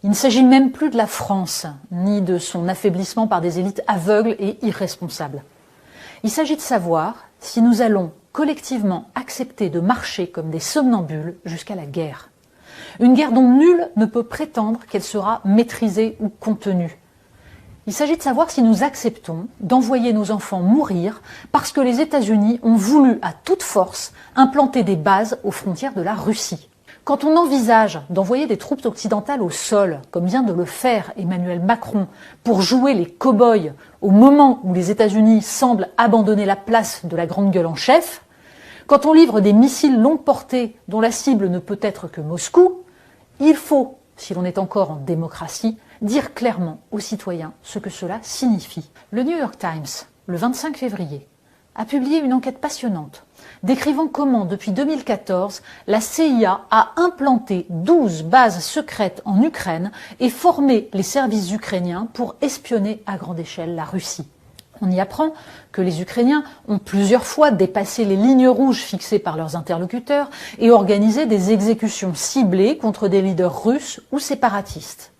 Il ne s'agit même plus de la France, ni de son affaiblissement par des élites aveugles et irresponsables. Il s'agit de savoir si nous allons collectivement accepter de marcher comme des somnambules jusqu'à la guerre. Une guerre dont nul ne peut prétendre qu'elle sera maîtrisée ou contenue. Il s'agit de savoir si nous acceptons d'envoyer nos enfants mourir parce que les États-Unis ont voulu à toute force implanter des bases aux frontières de la Russie. Quand on envisage d'envoyer des troupes occidentales au sol, comme vient de le faire Emmanuel Macron, pour jouer les cow-boys au moment où les États-Unis semblent abandonner la place de la grande gueule en chef, quand on livre des missiles longue portée dont la cible ne peut être que Moscou, il faut, si l'on est encore en démocratie, dire clairement aux citoyens ce que cela signifie. Le New York Times, le 25 février, a publié une enquête passionnante décrivant comment, depuis 2014, la CIA a implanté 12 bases secrètes en Ukraine et formé les services ukrainiens pour espionner à grande échelle la Russie. On y apprend que les Ukrainiens ont plusieurs fois dépassé les lignes rouges fixées par leurs interlocuteurs et organisé des exécutions ciblées contre des leaders russes ou séparatistes.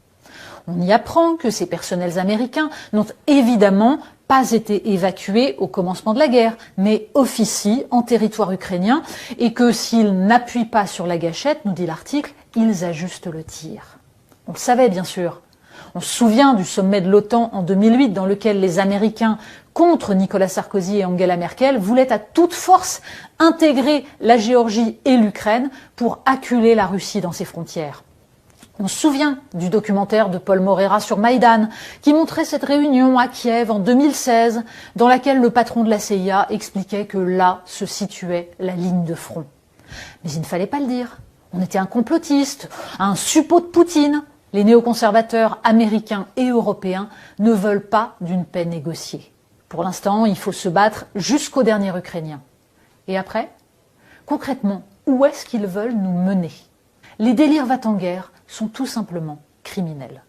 On y apprend que ces personnels américains n'ont évidemment pas été évacués au commencement de la guerre, mais officient en territoire ukrainien et que s'ils n'appuient pas sur la gâchette, nous dit l'article, ils ajustent le tir. On le savait bien sûr. On se souvient du sommet de l'OTAN en 2008 dans lequel les Américains, contre Nicolas Sarkozy et Angela Merkel, voulaient à toute force intégrer la Géorgie et l'Ukraine pour acculer la Russie dans ses frontières. On se souvient du documentaire de Paul Moreira sur Maïdan, qui montrait cette réunion à Kiev en 2016, dans laquelle le patron de la CIA expliquait que là se situait la ligne de front. Mais il ne fallait pas le dire. On était un complotiste, un suppôt de Poutine. Les néoconservateurs américains et européens ne veulent pas d'une paix négociée. Pour l'instant, il faut se battre jusqu'au dernier Ukrainien. Et après, concrètement, où est-ce qu'ils veulent nous mener ? Les délires va-t-en-guerre sont tout simplement criminels.